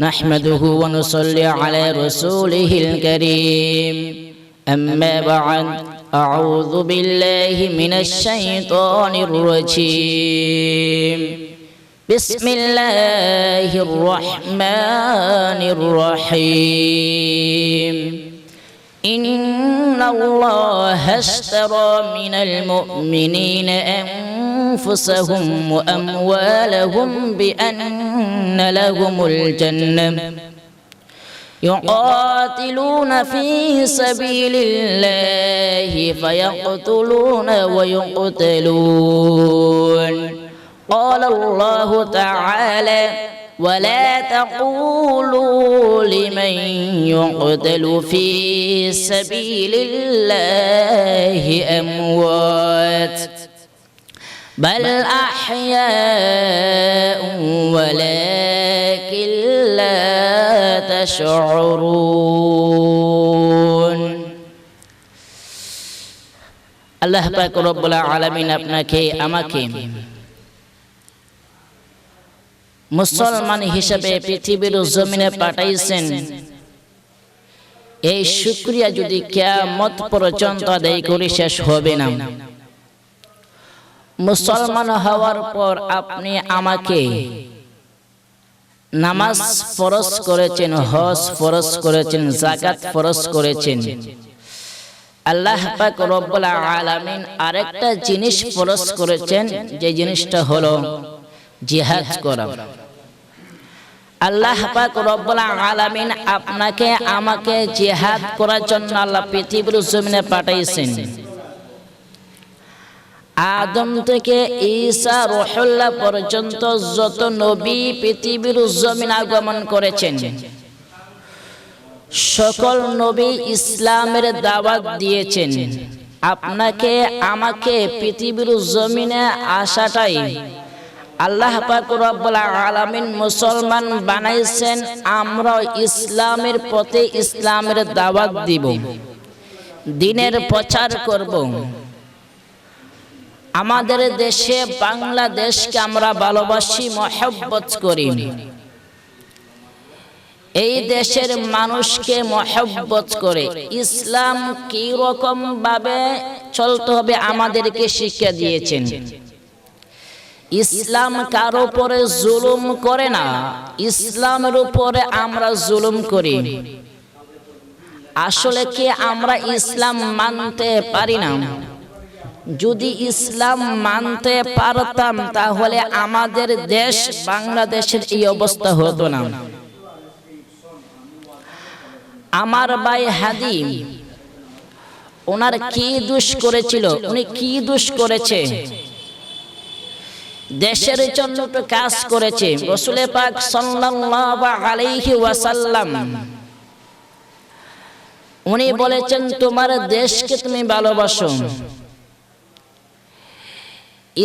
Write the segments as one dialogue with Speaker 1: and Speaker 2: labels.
Speaker 1: نحمده ونصلي على رسوله الكريم أما بعد أعوذ بالله من الشيطان الرجيم بسم الله الرحمن الرحيم إن الله اشترى من المؤمنين أنفسهم وأموالهم بأن لهم الجنة يقاتلون في سبيل الله فيقتلون ويقتلون قال الله تعالى ولا تقولوا لمن يقتل في سبيل الله أموات بل أحياء ولكن لا تشعرون الله পাক রব্বুল আলামিন আপনাকে আমাকে মুসলমান হিসেবে পৃথিবীর জমিনে পাঠাইছেন। এই শুকরিয়া যদি কিয়ামত পর্যন্ত আদায় করে শেষ হবে না। মুসলমান হওয়ার পর আপনি আমাকে নামাজ ফরজ করেছেন, হজ ফরজ করেছেন, যাকাত ফরজ করেছেন। আল্লাহ পাক রব্বুল আলামিন আরেকটা জিনিস ফরজ করেছেন, যে জিনিসটা হলো জিহাদ করা। আল্লাহ পাক রব্বুল আলামিন আপনাকে আমাকে জিহাদ করার জন্য আল্লাহ পৃথিবীর জমিনে পাঠাইছেন। আদম থেকে ঈসা রূহুল্লাহ পর্যন্ত যত নবী পৃথিবীর জমিনে আগমন করেছেন, সকল নবী ইসলামের দাওয়াত দিয়েছেন। আপনাকে আমাকে পৃথিবীর জমিনে আসাটাই আল্লাহ পাক রব্বুল আলামিন মুসলমান বানাইছেন। আমরা ইসলামের পথে ইসলামের দাওয়াত দিব, দ্বীনের প্রচার করব। আমাদের দেশে বাংলাদেশকে আমরা ভালোবাসি, মহব্বত করি। এই দেশের মানুষকে মহব্বত করে ইসলাম কি রকম ভাবে চলতে হবে আমাদেরকে শিক্ষা দিয়েছেন। ইসলাম কার উপরে জুলুম করে না, ইসলামের উপরে আমরা জুলুম করি। আসলে কি আমরা ইসলাম মানতে পারি না? যদি ইসলাম মানতে পারতাম তাহলে আমাদের দেশ বাংলাদেশের এই অবস্থা হতো না। আমার ভাই হাদি, ওনার কি দোষ করেছিল? উনি কি দোষ করেছে? দেশের জন্য তো কাজ করেছে। রাসূল পাক সাল্লাল্লাহু আলাইহি ওয়াসাল্লাম উনি বলেছেন, তোমার দেশকে তুমি ভালোবাসো।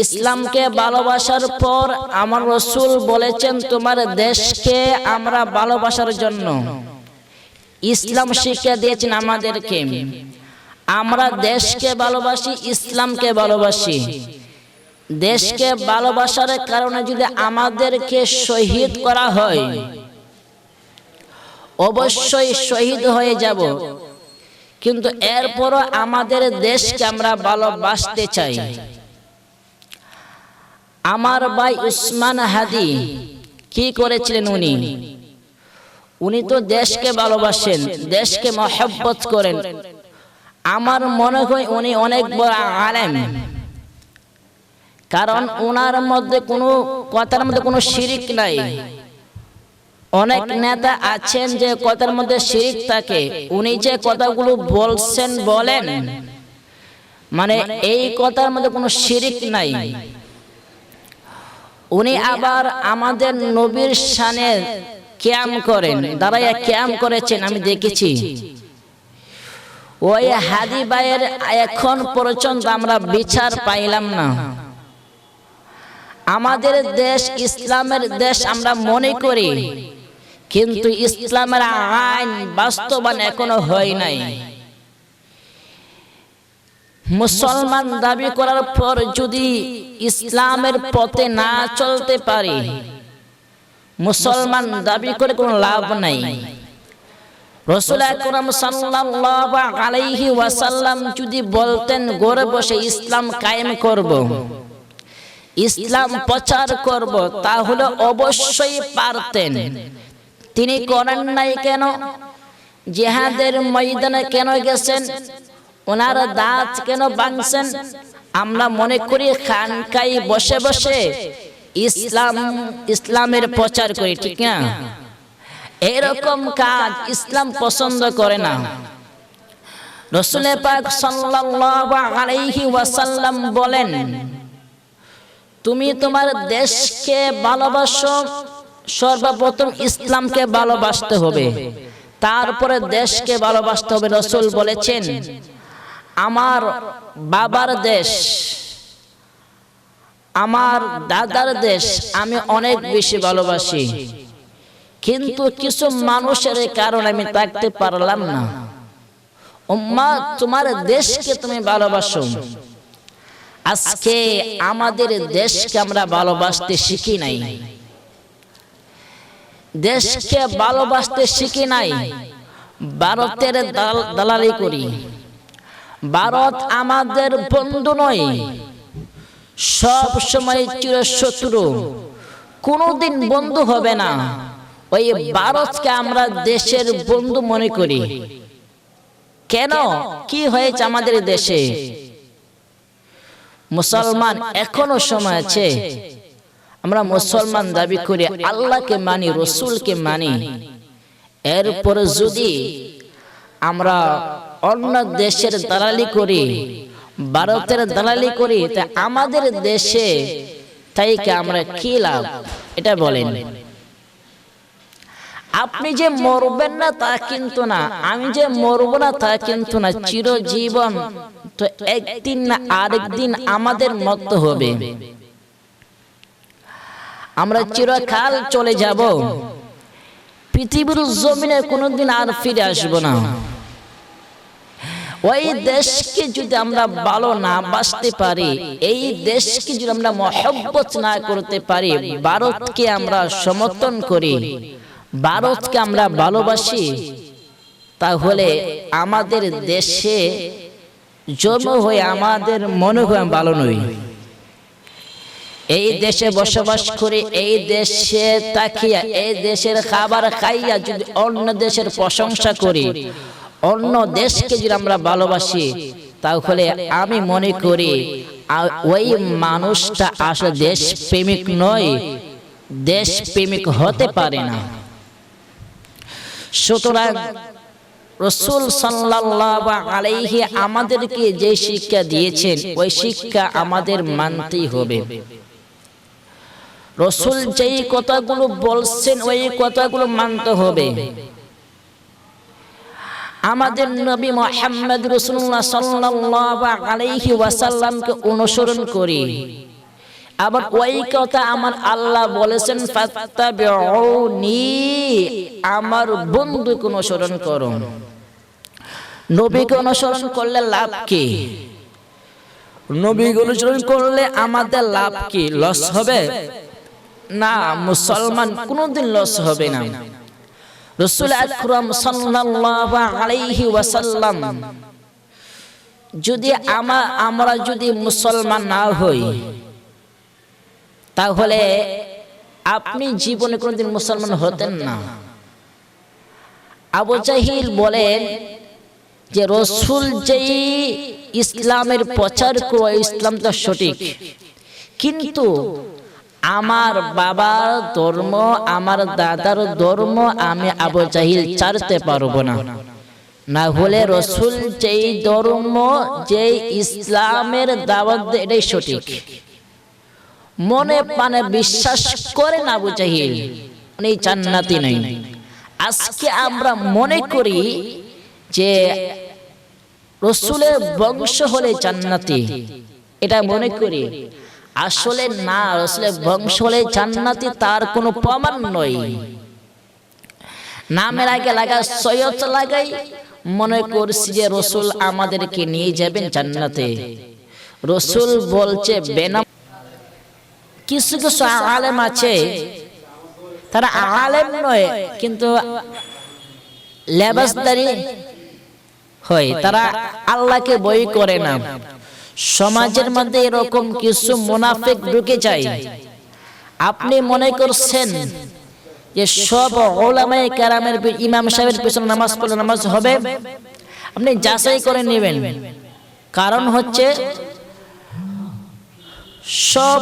Speaker 1: ইসলামকে ভালোবাসার পর আমার রাসূল বলেছেন, তোমার দেশকে আমরা ভালোবাসার জন্য ইসলাম শিক্ষা দিয়েছেন আমাদেরকে। আমরা দেশকে ভালোবাসি, ইসলামকে ভালোবাসি। দেশকে ভালোবাসার কারণে যদি আমাদেরকে শহীদ করা হয়, অবশ্যই শহীদ হয়ে যাব, কিন্তু এরপরও আমাদের দেশকে আমরা ভালোবাসতে চাই। আমার ভাই উসমান হাদি কি করেছিলেন? উনি তো দেশকে ভালোবাসেন, দেশকে মহব্বত করেন। আমার মনে হয় উনি অনেক বড় আলেম, কারণ ওনার মধ্যে কোনো কথার মধ্যে কোনো শিরিক নাই। অনেক নেতা আছেন যে কথার মধ্যে শিরিক থাকে। উনি যে কথাগুলো বলছেন, বলেন মানে এই কথার মধ্যে কোনো শিরিক নাই। উনি আবার আমাদের নবীর শানে কিয়াম করেন, দাঁড়াইয়া কিয়াম করেছেন, আমি দেখেছি। ওই হাদি ভাইয়ের এখন পর্যন্ত আমরা বিচার পাইলাম না। আমাদের দেশ ইসলামের দেশ আমরা মনে করি, কিন্তু ইসলামের আইন বাস্তবায়ন এখনো হয় নাই। মুসলমান দাবি করার পর যদি ইসলামের পথে না চলতে পারি, মুসলমান দাবি করে কোনো লাভ নাই। রাসূল আকরাম সাল্লাল্লাহু আলাইহি ওয়াসাল্লাম যদি বলতেন ঘরে বসে ইসলাম কায়েম করব, ইসলাম প্রচার করব, তাহলে অবশ্যই পারতেন। তিনি করেন নাই কেন? জিহাদের ময়দানে কেন গেছেন? ওনার দাঁত কেন ভাঙছেন? আমরা মনে করি খানকায় বসে বসে ইসলামের প্রচার করি, ঠিক না? এরকম কাজ ইসলাম পছন্দ করে না। রাসূল পাক সাল্লাল্লাহু আলাইহি ওয়াসাল্লাম বলেন, তুমি তোমার দেশকে ভালোবাসো, সর্বপ্রথম ইসলামকে ভালোবাসতে হবে, তারপরে দেশকে ভালোবাসতে হবে। রাসূল বলেছেন, আমার বাবার দেশ, আমার দাদার দেশ আমি অনেক বেশি ভালোবাসি, কিন্তু কিছু মানুষের কারণে আমি থাকতে পারলাম না। উম্মাহ, তোমার দেশকে তুমি ভালোবাসো। আজকে আমাদের দেশকে আমরা ভালোবাসতে শিখি নাই, দেশকে ভালোবাসতে শিখি নাই, ভারতের দালালি করি। ভারত আমাদের বন্ধু নয়, সব সময় চিরশত্রু, কোনোদিন বন্ধু হবে না। ওই ভারতকে আমরা দেশের বন্ধু মনে করি। কেন? কি হয়েছে আমাদের দেশে? মুসলমান এখনো সময় আছে, আমরা মুসলমান দাবি করি, আল্লাহকে মানি, রসুলকে মানি। এরপরে যদি আমরা অন্য দেশের দালালি করি, ভারতের দালালি করি, তা আমাদের দেশে তাইকে আমরা কি লাভ? এটা বলেন। আপনি যে মরবেন না তা কিন্তু না, আমি যে মরব না তা কিন্তু না, চিরজীবন তো একদিন না আরেকদিন আমাদের মরতে হবে। আমরা চিরকাল চলে যাব, পৃথিবীর জমিনে কোনোদিন আর ফিরে আসব না। ওই দেশকে যদি আমরা ভালো না বাসতে পারি, এই দেশকে যদি আমরা মহব্বত না করতে পারি, ভারতকে আমরা সমর্থন করি, ভারতকে আমরা ভালোবাসি, তাহলে আমাদের দেশে জন্ম হয়ে আমাদের মনে হয় ভালো নই। এই দেশে বসবাস করে, এই দেশে তাকিয়া, এই দেশের খাবার খাইয়া যদি অন্য দেশের প্রশংসা করি, অন্য দেশকে যদি আমরা ভালোবাসি, তাহলে আমি মনে করি ওই মানুষটা আসলে দেশ প্রেমিক নয়, দেশ প্রেমিক হতে পারে না। সুতরাং রাসূল সাল্লাল্লাহু আলাইহি আমাদেরকে যে শিক্ষা দিয়েছেন, ওই শিক্ষা আমাদের মানতেই হবে। রাসূল যেই কথাগুলো বলছেন, ওই কথাগুলো মানতে হবে। আমাদের নবী মুহাম্মদ রাসূলুল্লাহ সাল্লাল্লাহু আলাইহি ওয়াসাল্লামকে অনুসরণ করি। আবার ওই কথা আমার আল্লাহ বলেছেন, ফাত্তাবিউনি, আমার বন্ধুকে অনুসরণ করো। নবীকে অনুসরণ করলে লাভ কি? নবীকে অনুসরণ করলে আমাদের লাভ কি? লস হবে না, মুসলমান কোনোদিন লস হবে না। রাসূল আকরাম সাল্লাল্লাহু আলাইহি ওয়াসাল্লাম যদি আমরা যদি মুসলমান না হই, তাহলে আপনি জীবনে কোনোদিন মুসলমান হতেন না। আবু জাহিল বলেন যে রাসূল যেই ইসলামের প্রচার করে, ইসলাম তো সঠিক, কিন্তু আমার বাবার ধর্ম, আমার দাদার ধর্ম আমি আবু জাহিল ছাড়তে পারবো না। না হলে রাসূল যেই ধর্ম, যেই ইসলামের দাওয়াত দেয়, এটাই সঠিক। মনে প্রাণে বিশ্বাস করে না আবু জাহিল, উনি জান্নাতি নয়। আজকে আমরা মনে করি যে রাসূলের বংশ হলে জান্নাতি, এটা মনে করি। আসলে না, রাসূলের বংশ হলে জান্নাতি তার কোনো প্রমাণ নয়। নামের আগে লাগা সৈয়দ লাগাই মনে করছি যে রাসূল আমাদেরকে নিয়ে যাবেন জান্নাতে। রাসূল বলছে বেনাম। কিছু কিছু আলেম আছে তারা আলেম নয় কিন্তু লেবাসদারি হয়, তারা আল্লাহকে ভয় করে না। সমাজের মধ্যে এরকম কিছু মুনাফিক ঢুকে যায়। আপনি মনে করছেন যে সব উলামায়ে কেরামের ইমাম সাহেবের পিছনে নামাজ পড়লে নামাজ হবে? আপনি যাচাই করে নেবেন। কারণ হচ্ছে সব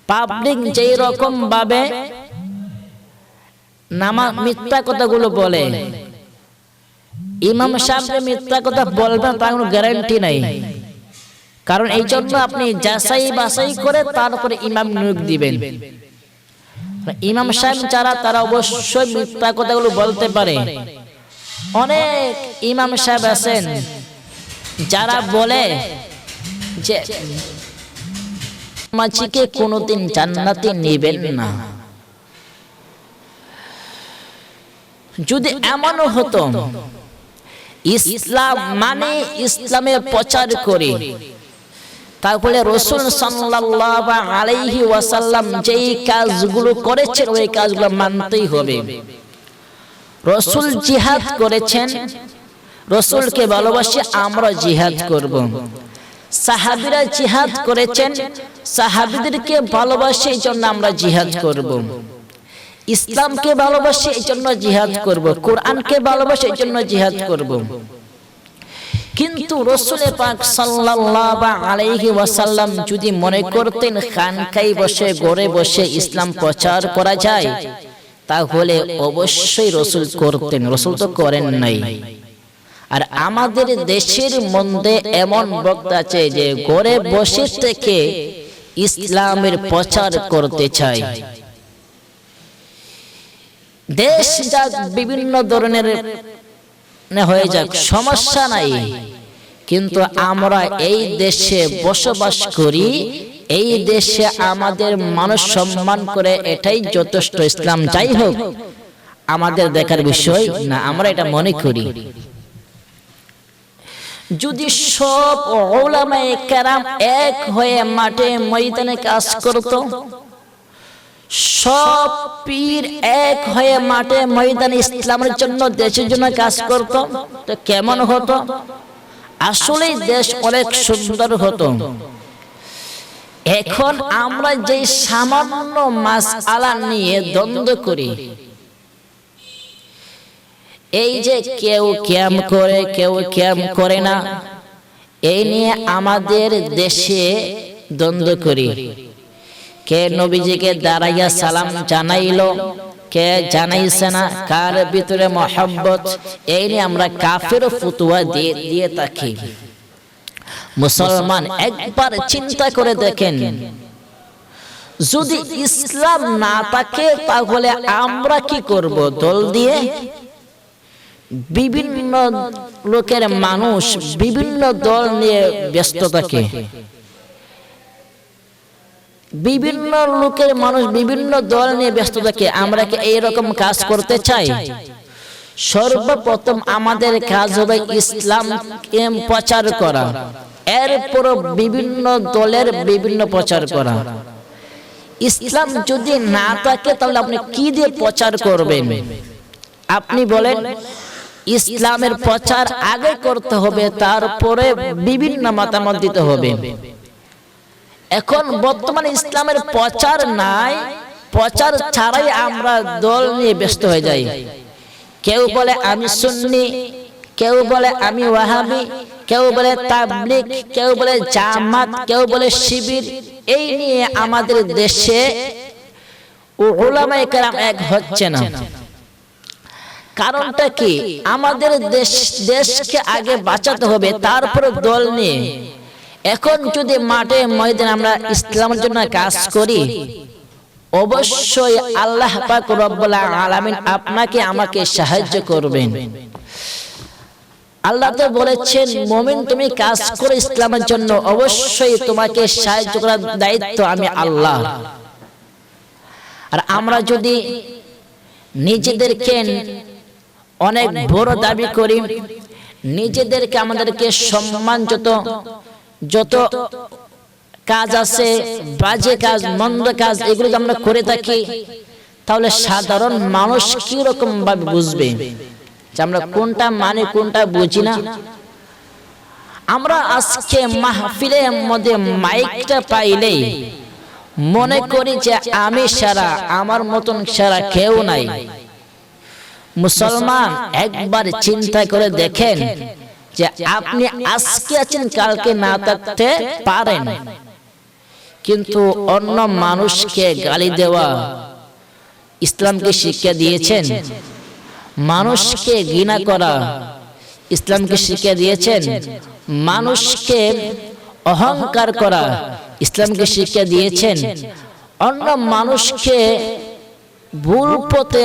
Speaker 1: পাবলিক যেই রকম ভাবে মিথ্যা কথাগুলো বলে, ইমাম সাহেব মিথ্যা কথা বলবেন তার কোনো গ্যারান্টি নাই। কারণ এই জন্য আপনি যাচাই বাছাই করে তারপরে ইমাম নিয়োগ দিবেন। ইমাম সাহেব যারা তারা অবশ্যই মিথ্যা কথাগুলো বলতে পারে। অনেক ইমাম সাহেব আছেন যারা বলে যে মাছিকে কোনোদিন জান্নাতে নেবেন না। যদি এমনও হতো ইসলাম মানে ইসলামের প্রচার করে, তাহলে রাসূল সাল্লাল্লাহু আলাইহি ওয়াসাল্লাম যেই কাজগুলো করেছেন ওই কাজগুলো মানতেই হবে। রাসূল জিহাদ করেছেন, রাসূলকে ভালোবাসি আমরা জিহাদ করব। সাহাবীরা জিহাদ করেছেন, সাহাবীদেরকে ভালোবাসি এই জন্য আমরা জিহাদ করব। ইসলামকে ভালোবাসি এই জন্য জিহাদ করব, কোরআনকে ভালোবাসি এই জন্য জিহাদ করব। কিন্তু রাসূল পাক সাল্লাল্লাহু আলাইহি ওয়াসাল্লাম যদি মনে করতেন খানকায় বসে ঘরে বসে ইসলাম প্রচার করা যায়, তাহলে অবশ্যই রাসূল করতেন। রাসূল তো করেন নাই। আর আমাদের দেশের মধ্যে এমন বক্তা আছে যে ঘরে বসে থেকে ইসলামের প্রচার করতে চায়। দেশ যাক বিভিন্ন ধরনের হয়ে যাক, সমস্যা নাই, কিন্তু আমরা এই দেশে বসবাস করি, এই দেশে আমাদের মানুষ সম্মান করে, এটাই যথেষ্ট। ইসলাম যাই হোক আমাদের দেখার বিষয় না, আমরা এটা মনে করি। যদি সব উলামায়ে কেরাম এক হয়ে মাঠে ময়দানে কাজ করত, সব পীর এক হয়ে মাঠে ময়দানে ইসলামের জন্য দেশের জন্য কাজ করত, তো কেমন হতো? আসলে দেশ অনেক সুন্দর হতো। এখন আমরা যে সামান্য মাসআলা নিয়ে দ্বন্দ্ব করি, এই যে কেউ ক্যাম করে কেউ ক্যাম করে না, এই নিয়ে আমাদের দেশে দ্বন্দ্ব করি। কে নবীজিকে দাঁড়াইয়া সালাম জানাইলো, কে জানাইছে না, কার ভিতরে মহব্বত, এই নিয়ে আমরা কাফের ফতোয়া দিয়ে থাকি। মুসলমান একবার চিন্তা করে দেখেন, যদি ইসলাম না থাকে তাহলে আমরা কি করব? দল দিয়ে বিভিন্ন লোকের মানুষ বিভিন্ন দল নিয়ে ব্যস্ত থাকে, বিভিন্ন লোকের মানুষ বিভিন্ন দল নিয়ে ব্যস্ত থাকে। আমরা কি এইরকম কাজ করতে চাই? সর্বপ্রথম আমাদের কাজ হবে ইসলাম প্রচার করা, এরপর বিভিন্ন দলের বিভিন্ন প্রচার করা। ইসলাম যদি না থাকে তাহলে আপনি কি দিয়ে প্রচার করবেন? আপনি বলেন ইসলামের প্রচার আগে করতে হবে, তারপরে বিভিন্ন মতামত দিতে হবে। এখন বর্তমানে ইসলামের প্রচার নাই, প্রচার ছাড়াই আমরা দল নিয়ে ব্যস্ত হয়ে যাই। কেউ বলে আমি সুন্নি, কেউ বলে আমি ওয়াহাবি, কেউ বলে তাবলীগ, কেউ বলে জামাত, কেউ বলে শিবির। এই নিয়ে আমাদের দেশে উলামায়ে কেরাম এক হচ্ছে না। কারণটা কি? আমাদের দেশকে আগে বাঁচাতে হবে, তারপরে দল নিয়ে। এখন যদি মাঠে ময়দানে আমরা ইসলামের জন্য কাজ করি, অবশ্যই আল্লাহ পাক রব্বুল আলামিন আপনাকে আমাকে সাহায্য করবেন। আল্লাহ তো বলেছেন, মুমিন তুমি কাজ করো ইসলামের জন্য, অবশ্যই তোমাকে সাহায্য করার দায়িত্ব আমি আল্লাহ। আর আমরা যদি নিজেদেরকে অনেক বড় দাবি করি, নিজেদেরকে আমাদেরকে সম্মান যত কাজ আছে, বাজে কাজ, মন্দ কাজ, এগুলো যদি আমরা করে থাকি, তাহলে সাধারণ মানুষ কি রকম ভাবে বুঝবে যে আমরা কোনটা মানে কোনটা বুঝি না? আমরা আজকে মাহফিলের মধ্যে মাইকটা পাইলেই মনে করি যে আমি সারা, আমার মতন সারা কেউ নাই। মুসলমান, একবার চিন্তা করে দেখেন যে আপনি আজকে আছেন, কালকে না থাকতে পারেন, কিন্তু অন্য মানুষকে গালি দেওয়া ইসলামকে শিক্ষা দিয়েছেন? মানুষকে ঘৃণা করা ইসলামকে শিক্ষা দিয়েছেন? মানুষকে অহংকার করা ইসলামকে শিক্ষা দিয়েছেন? অন্য মানুষকে ভুল পথে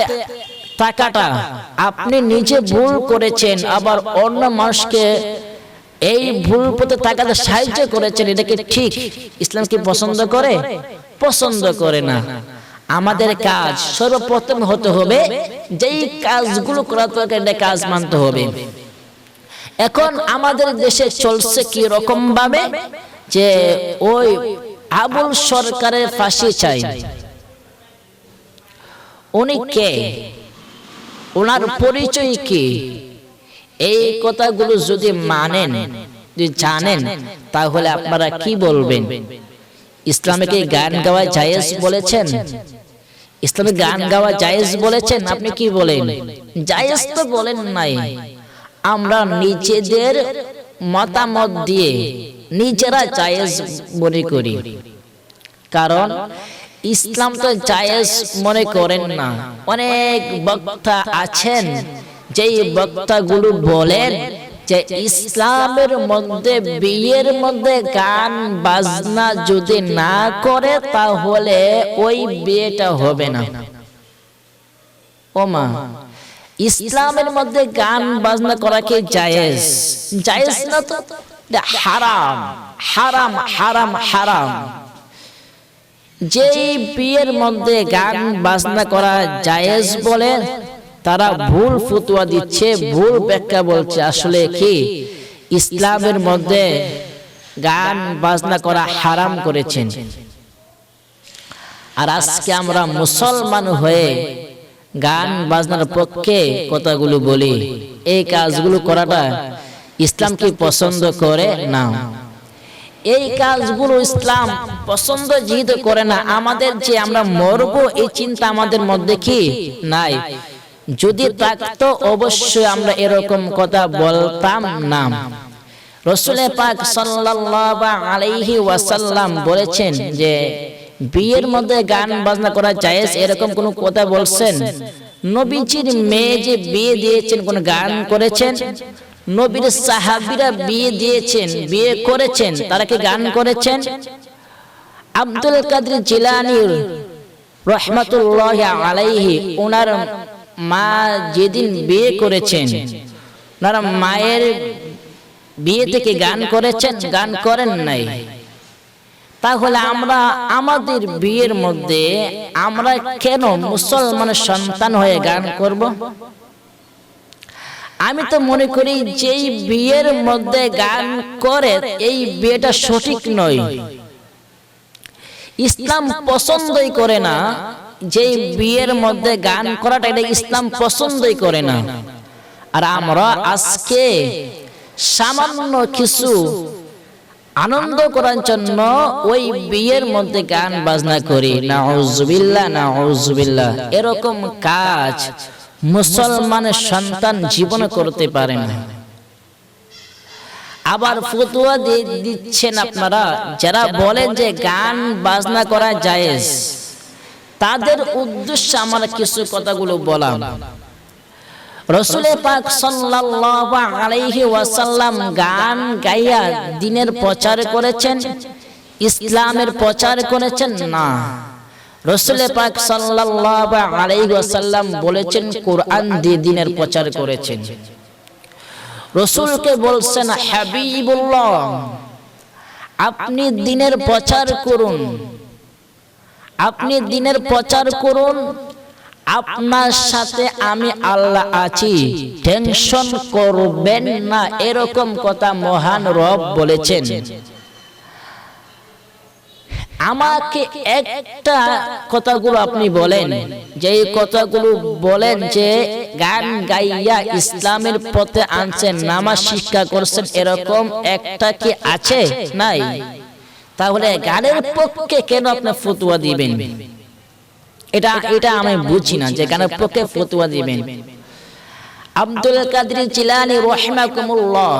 Speaker 1: টাকাটা, আপনি নিজে ভুল করেছেন, আবার অন্য মানুষকে এই ভুল পথে টাকাতে সাহায্য করেছেন, এটা কি ঠিক? ইসলাম কি পছন্দ করে? পছন্দ করে না। আমাদের কাজ সর্বপ্রথম হতে হবে, যেই কাজগুলো করা দরকার এটা কাজ মানতে হবে। এখন আমাদের দেশে চলছে কি রকম ভাবে যে ওই আবুল সরকারের ফাঁসি চাই। উনি কে? ওনার পরিচয় কি? এই কথাগুলো যদি মানেন, যদি জানেন, তাহলে আপনারা কি বলবেন? ইসলামে কি গান গাওয়া জায়েজ বলেছেন? ইসলামে গান গাওয়া জায়েজ বলেছেন? আপনি কি বলেন? জায়েজ তো বলেন নাই। আমরা নিজেদের মতামত দিয়ে নিজেরা জায়েজ মনে করি, কারণ ইসলাম তো জায়েজ মনে করেন না। অনেক বক্তা আছেন যেই বক্তাগুলো বলেন যে ইসলামের মধ্যে বিয়ের মধ্যে গান বাজনা যদি না করে তাহলে ওই বিয়েটা হবে না। ওমা, ইসলামের মধ্যে গান বাজনা করা কি জায়েজ? জায়েজ না তো, হারাম হারাম হারাম হারাম। যেই বিয়ের মধ্যে গান বাজনা করা জায়েজ বলে, তারা ভুল ফতোয়া দিচ্ছে, ভুল ব্যাখ্যা বলছে। আসলে কি ইসলামের মধ্যে গান বাজনা করা হারাম করেছেন। আর আজকে আমরা মুসলমান হয়ে গান বাজনার পক্ষে কথাগুলো বলি, এই কাজগুলো করাটা ইসলাম কি পছন্দ করে না? এই কাজগুলো ইসলাম পছন্দ যেহেতু করে না, আমাদের যে আমরা মরবো এই চিন্তা আমাদের মধ্যে কি নাই। যদি থাকতো অবশ্যই আমরা এরকম কথা বলতাম না। রাসূল পাক সাল্লাল্লাহু আলাইহি ওয়াসাল্লাম বলেছেন যে বিয়ের মধ্যে গান বাজনা করা জায়েজ, এরকম কোন কথা বলছেন? নবীজির মেয়ে যে বিয়ে দিয়েছেন কোন গান করেছেন? নবীর সাহাবীরা বিয়ে দিয়েছেন, বিয়ে করেছেন, তারা কি গান করেছেন? আব্দুল কাদের জিলানী রাহমাতুল্লাহি আলাইহি, ওনার মা যেদিন বিয়ে করেছেন, ওনার মায়ের বিয়ে থেকে গান করেছেন? গান করেন নাই। তাহলে আমরা আমাদের বিয়ের মধ্যে আমরা কেন মুসলমানের সন্তান হয়ে গান করব? আমি তো মনে করি যেই বিয়ের মধ্যে গান করে এই বিয়েটা সঠিক নয়। ইসলাম পছন্দই করে না যেই বিয়ের মধ্যে গান করাটা, এটা ইসলাম পছন্দই করে না। আর আমরা আজকে সামান্য কিছু আনন্দ করার জন্য ওই বিয়ের মধ্যে গান বাজনা করি। নাউজুবিল্লাহ নাউজুবিল্লাহ। এরকম কাজ মুসলমানের সন্তান জীবনে করতে পারে না। আবার ফতোয়া দিচ্ছেন আপনারা যারা বলেন যে গান বাজনা করা জায়েজ, তাদের উদ্দেশ্যে আমার কিছু কথাগুলো বলা। রাসূল পাক সাল্লাল্লাহু আলাইহি ওয়াসাল্লাম গান গাইয়া দ্বীনের প্রচার করেছেন, ইসলামের প্রচার করেছেন? না। রাসূল পাক সাল্লাল্লাহু আলাইহি ওয়াসাল্লাম বলেছেন কোরআন দিয়ে দ্বীনের প্রচার করেছেন। রাসূলকে বলছেন হাবিবুল্লাহ, আপনি দ্বীনের প্রচার করুন, আপনি দ্বীনের প্রচার করুন, আপনার সাথে আমি আল্লাহ আছি, টেনশন করবেন না। এরকম কথা মহান রব বলেছেন। আমাকে একটা কথাগুলো আপনি বলেন, যে এই কথাগুলো বলেন যে গান গাইয়া ইসলামের পথে আনছেন, নামাজ শিক্ষা করছেন, এরকম একটা কি আছে? নাই। তাহলে গানের পক্ষে কেন আপনি ফতোয়া দিবেন? এটা আমি বুঝি না যে গানের পক্ষে ফতোয়া দিবেন। আব্দুল কাদের জিলানী রাহিমাহুল্লাহ,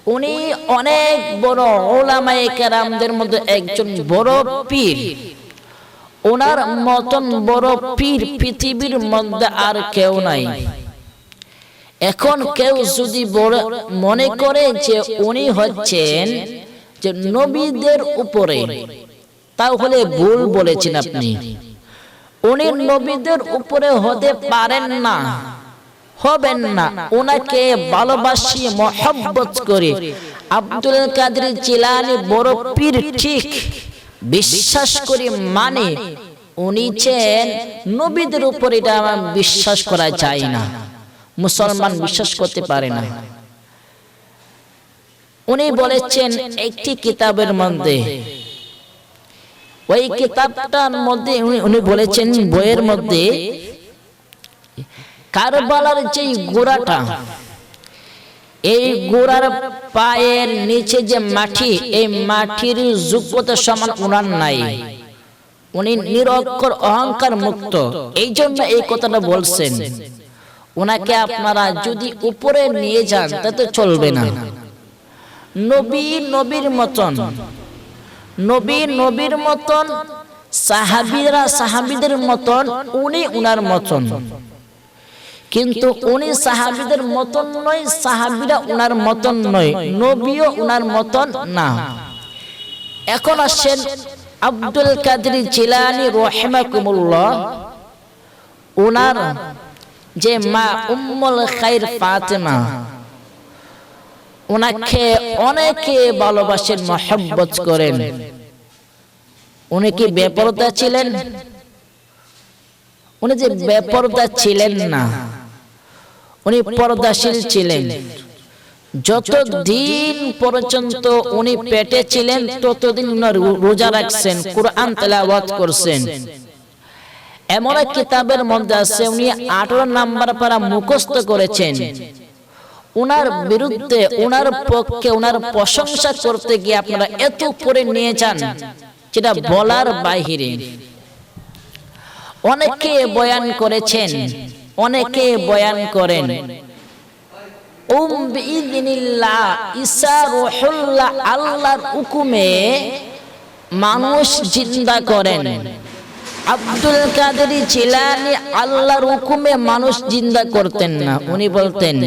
Speaker 1: উনি অনেক বড় উলামায়ে কেরামদের মধ্যে একজন বড় পীর। ওনার মতন বড় পীর পৃথিবীর মধ্যে আর কেউ নাই। এখন কেউ যদি মনে করে যে উনি হচ্ছেন যে নবীদের উপরে, তাহলে ভুল বলেছেন আপনি। উনি নবীদের উপরে হতে পারেন না, হবেন না। ওনাকে ভালোবাসি, মহব্বত করে আব্দুল কাদের জিলানী বড় পীর ঠিক বিশ্বাস করি, মানে উনি ছেন নবীদের উপর। এটা আমার বিশ্বাস করা যায় না, মুসলমান বিশ্বাস করতে পারে না। উনি বলেছেন একটি কিতাবের মধ্যে, ওই কিতাবটার মধ্যে উনি বলেছেন, বইয়ের মধ্যে কারবালার যে গোড়াটা, এই গোড়ার পায়ের নিচে যে মাটি, এই মাটির যোগ্যতা সমান উনার নাই। উনি নিরক্ষর, অহংকার মুক্ত, এই জন্য এই কথাটা বলছেন। ওনাকে আপনারা যদি উপরে নিয়ে যান তাতে চলবে না। নবী নবীর মতন, নবী নবীর মতন, সাহাবীরা সাহাবীদের মতন, উনি উনার মতন। কিন্তু উনি সাহাবীদের মতন নয়, সাহাবীরা উনার মতন নয়, নবীও উনার মতন না। এখন আসেন আব্দুল কাদের জিলানী রাহিমাহুল্লাহ, উনার যে মা উম্মুল খায়র ফাতেমা, উনাকে অনেকে ভালোবাসেন, মহব্বত করেন। উনি কি বেপরদা ছিলেন? উনি যে বেপরদা ছিলেন না, উনি পর্দাশীল ছিলেন। যতদিন পর্যন্ত উনি পেটে ছিলেন ততদিন রোজা রাখছেন, কুরআন তেলাওয়াত করছেন। এমন এক কিতাবের মধ্যে আছে, উনি 18 নাম্বার পারা মুখস্থ করেছেন। উনার বিরুদ্ধে, উনার পক্ষে, উনার প্রশংসা করতে গিয়ে আপনারা এত উপরে নিয়ে যান যেটা বলার বাহিরে। অনেকে বয়ান করেছেন, অনেকে বয়ান করেন বিইذنিল্লাহ, ঈসা রূহুল্লাহ, আল্লাহর হুকুমে মানুষ জিন্দা করেন। আব্দুল কাদের জিলানী আল্লাহর হুকুমে মানুষ জিন্দা করতেন না। উনি বলতেন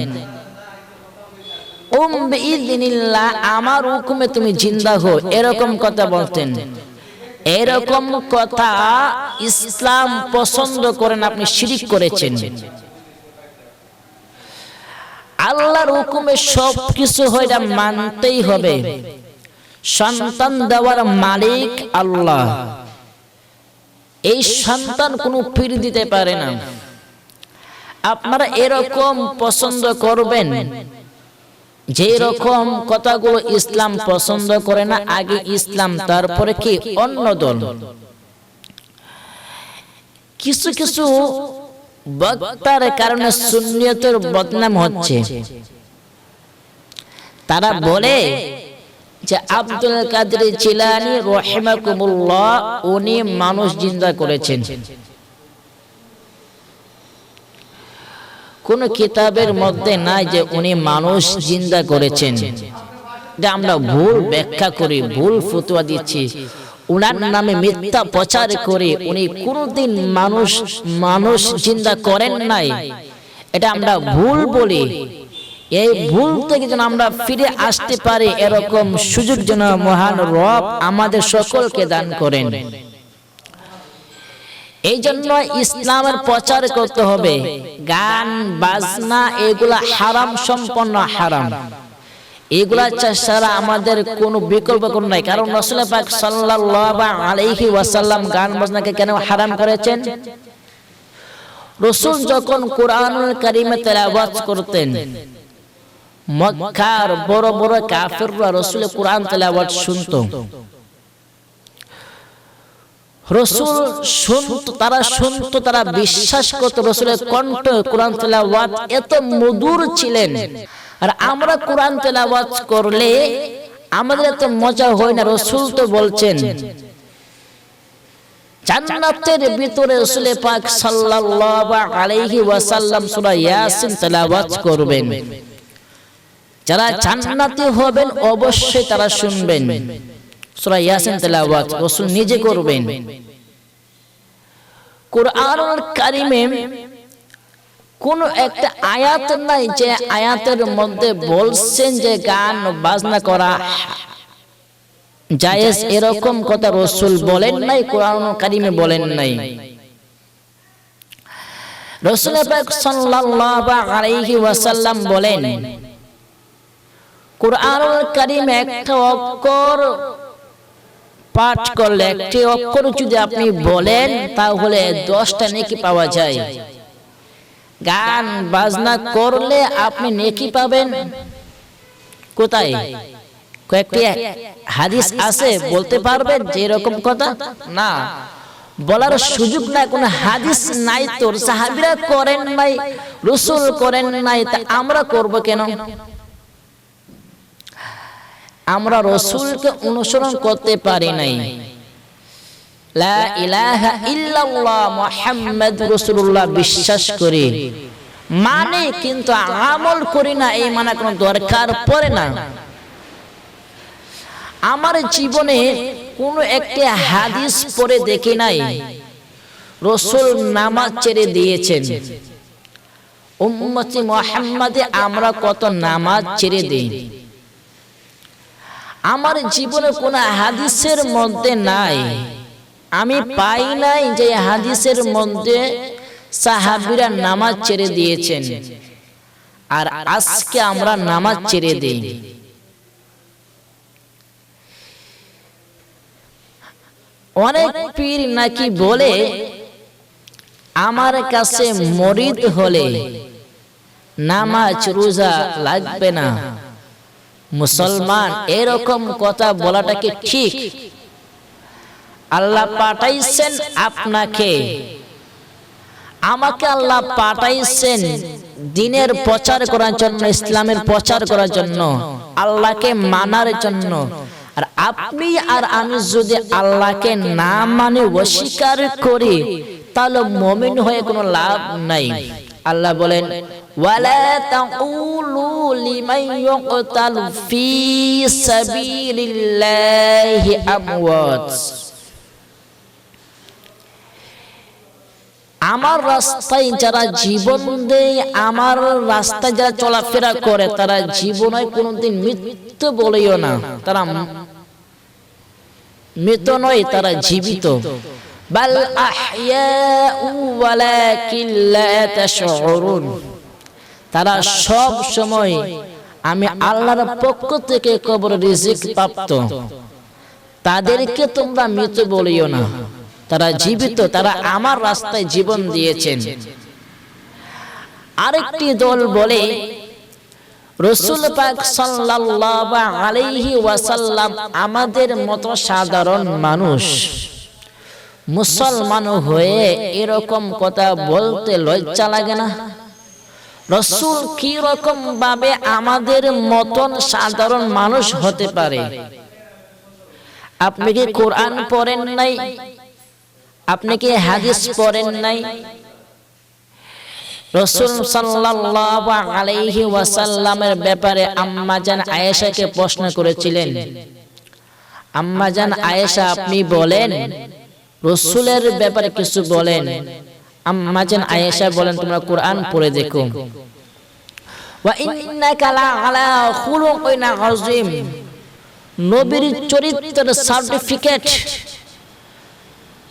Speaker 1: বিইذنিল্লাহ, আমার হুকুমে তুমি জিন্দা হও, এরকম কথা বলতেন। এরকম কথা ইসলাম পছন্দ করেন, আপনি শিরক করেছেন। আল্লাহর হুকুমে সবকিছু হয়, এটা মানতেই হবে। সন্তান দেওয়ার মালিক আল্লাহ, এই সন্তান কোনো পীর দিতে পারে না। আপনারা এরকম পছন্দ করবেন, যে রকম কথাগুলো ইসলাম পছন্দ করে না। আগে ইসলাম, তারপরে কি অন্য দল। কিছু কিছু বক্তার কারণে সুন্নিয়তের বদনাম হচ্ছে। তারা বলে যে আব্দুল কাদের জিলানী রাহিমাহুল্লাহ উনি মানুষ জিন্দা করেছেন। কোন কিতাবের মধ্যে নাই যে উনি মানুষ জিন্দা করেছেন। এটা আমরা ভুল ব্যাখ্যা করি, ভুল ফতোয়া দিচ্ছি। উনার নামে মিথ্যা প্রচার করে উনি কোনদিন মানুষ জিন্দা করেন নাই, এটা আমরা ভুল বলি। এই ভুল থেকে যেন আমরা ফিরে আসতে পারি, এরকম সুযোগ যেন মহান রব আমাদের সকলকে দান করেন। এই জন্য ইসলামের প্রচার করতে হবে। গান বাজনা এগুলা হারাম, সম্পূর্ণ হারাম। এগুলা ছাড়া আমাদের কোনো বিকল্প কোনো নাই। কারণ রাসূল পাক সাল্লাল্লাহু আলাইহি ওয়াসাল্লাম গান বাজনাকে কেন হারাম করেছেন? রাসূল যখন কোরআনুল কারীমে তেলাওয়াত করতেন, মক্কার বড় বড় কাফিররা রাসূলের কোরআন তেলাওয়াত শুনতো। রসুল শুনতো, তারা বিশ্বাস করত রসুলের কণ্ঠ কোরআন তেলাওয়াত এত মধুর ছিলেন। আর আমরা কোরআন তেলাওয়াত করলে আমাদের এত মজা হয় না। রসুল তো বলছেন জান্নাতের ভিতরে রাসূল পাক সাল্লাল্লাহু আলাইহি ওয়াসাল্লাম সূরা ইয়াসিন তেলাওয়াত করবেন। যারা জান্নাতি হবেন অবশ্যই তারা শুনবেন সূরা ইয়াসিন তেলাওয়াত রাসূল নিজে করবেন। কুরআনুল কারীমে কোন একটা আয়াত নাই যে আয়াতের মধ্যে বলছেন যে গান বাজনা করা জায়েজ, এরকম কথা রাসূল বলেন নাই, কুরআনুল কারীমে বলেন নাই। রাসূল পাক সাল্লাল্লাহু আলাইহি ওয়াসাল্লাম বলেন কুরআনুল কারীমে একটা অক্ষর পাঠ করলে, একটি অক্ষর যদি আপনি বলেন তাহলে 10টা নেকি পাওয়া যায়। গান বাজনা করলে আপনি নেকি পাবেন কোথায়? কয়েকটি হাদিস আছে বলতে পারবেন যে এরকম কথা? না, বলার সুযোগ নাই, কোনো হাদিস নাই। তোর সাহাবীরা করেন নাই, রাসূল করেন নাই, তা আমরা করব কেন? আমরা রাসূলকে অনুসরণ করতে পারি নাই। লা ইলাহা ইল্লাল্লাহ মুহাম্মাদুর রাসূলুল্লাহ বিশ্বাস করি, মানে কিন্তু আমল করি না, এই মানে কোনো দরকার পড়ে না। আমার জীবনে কোনো একটা হাদিস পড়ে দেখি নাই রাসূল নামাজ ছেড়ে দিয়েছেন। উম্মতে মুহাম্মাদে আমরা কত নামাজ ছেড়ে দেই। আমার জীবনে কোনো হাদিসের মধ্যে নাই, আমি পাই নাই যে হাদিসের মধ্যে সাহাবীরা নামাজ ছেড়ে দিয়েছেন। আর আজকে আমরা নামাজ ছেড়ে দেই। অনেক পীর নাকি বলে আমার কাছে মুরিদ হলে নামাজ রোজা লাগবে না। মুসলমান, এরকম কথা বলাটা কি ঠিক? আল্লাহ পাঠাইছেন আপনাকে, আমাকে আল্লাহ পাঠাইছেন দ্বীনের প্রচার করার জন্য, ইসলামের প্রচার করার জন্য, আল্লাহকে মানার জন্য। আর আপনি আর আমি যদি আল্লাহকে না মানে অস্বীকার করি তাহলে মুমিন হয়ে কোনো লাভ নাই। আল্লাহ বলেন ওয়ালা তাকুলু লিমান ইউকতালু ফি সাবিলিল্লাহি আমওয়াত। আমার রাস্তায় যারা জীবন দেয়, আমার রাস্তায় যারা চলাফেরা করে, তারা জীবনে কোনোদিন মৃত্যু বলিও না। তারা মৃত নয়, তারা জীবিত। বাল আহইয়াউ ওয়ালাকিন লা তাশউরুন। তারা সব সময় আমি আল্লাহর পক্ষ থেকে কবর রিজিক প্রাপ্ত। তাদেরকে তোমরা মৃত বলিও না, তারা জীবিত, তারা আমার রাস্তায় জীবন দিয়েছেন। আরেকটি দল বলে রাসূল পাক সাল্লাল্লাহু আলাইহি ওয়াসাল্লাম আমাদের মতো সাধারণ মানুষ, মুসলমান হয়ে এরকম কথা বলতে লজ্জা লাগে না? রাসূল কি রকম ভাবে আমাদের মতন সাধারণ মানুষ হতে পারে? আপনি কি কোরআন পড়েন নাই? আপনি কি হাদিস পড়েন নাই? রাসূল সাল্লাল্লাহু আলাইহি ওয়াসাল্লামের ব্যাপারে আম্মা জান আয়েশাকে প্রশ্ন করেছিলেন, আম্মা জান আয়েশা আপনি বলেন, রাসূলের ব্যাপারে কিছু বলেন। আম্মা জান আয়েশা বলেন তোমরা কোরআন পড়ে দেখো। ওয়া ইন্নাকা লা আলা খুলুকিন আযীম। নবীর চরিত্রের সার্টিফিকেট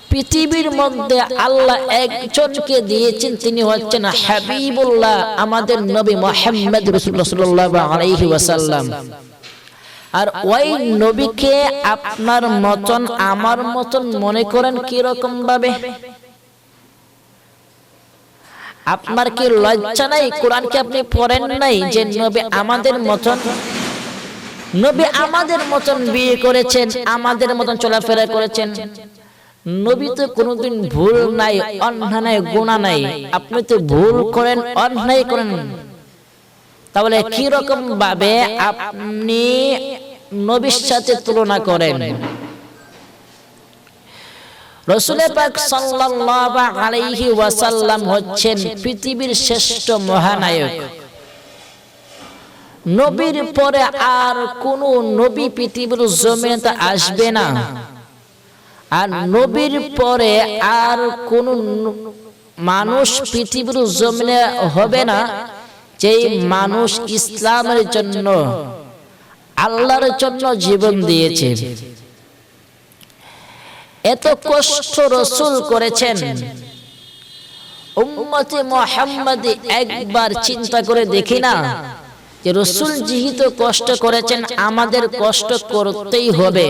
Speaker 1: পৃথিবীর মধ্যে আল্লাহ একজনকে দিয়েছেন, তিনি হচ্ছেন হাবিবুল্লাহ, আমাদের নবী মুহাম্মদ রাসূলুল্লাহ সাল্লাল্লাহু আলাইহি ওয়াসাল্লাম। আর ওই নবীকে আপনার মতন আমার মতন মনে করেন কি রকম ভাবে? আপনার কি লজ্জা নাই? কোরআনকে আপনি পড়েন নাই যে নবী আমাদের মতন, নবী আমাদের মতন বিয়ে করেছেন, আমাদের মতন চলাফেরা করেছেন, নবী তো কোনোদিন ভুল নাই, অন্যায় নাই, গুনাহ নাই, আপনি তো ভুল করেন, অন্যায় করেন, তাহলে কি রকম ভাবে আপনি নবীর সাথে তুলনা করেন? রাসূল পাক সাল্লাল্লাহু আলাইহি ওয়াসাল্লাম হচ্ছেন পৃথিবীর শ্রেষ্ঠ মহানায়ক। নবীর পরে আর কোন নবী পৃথিবীর জমিনে আসবে না, আর নবীর পরে আর কোন মানুষ পৃথিবীর জমিনে হবে না যে মানুষ ইসলামের জন্য, আল্লাহর জন্য জীবন দিয়েছে। এত কষ্ট রাসূল করেছেন, উম্মতে মুহাম্মাদি একবার চিন্তা করে দেখি না যে রাসূল যেহেতু কষ্ট করেছেন, আমাদের কষ্ট করতেই হবে।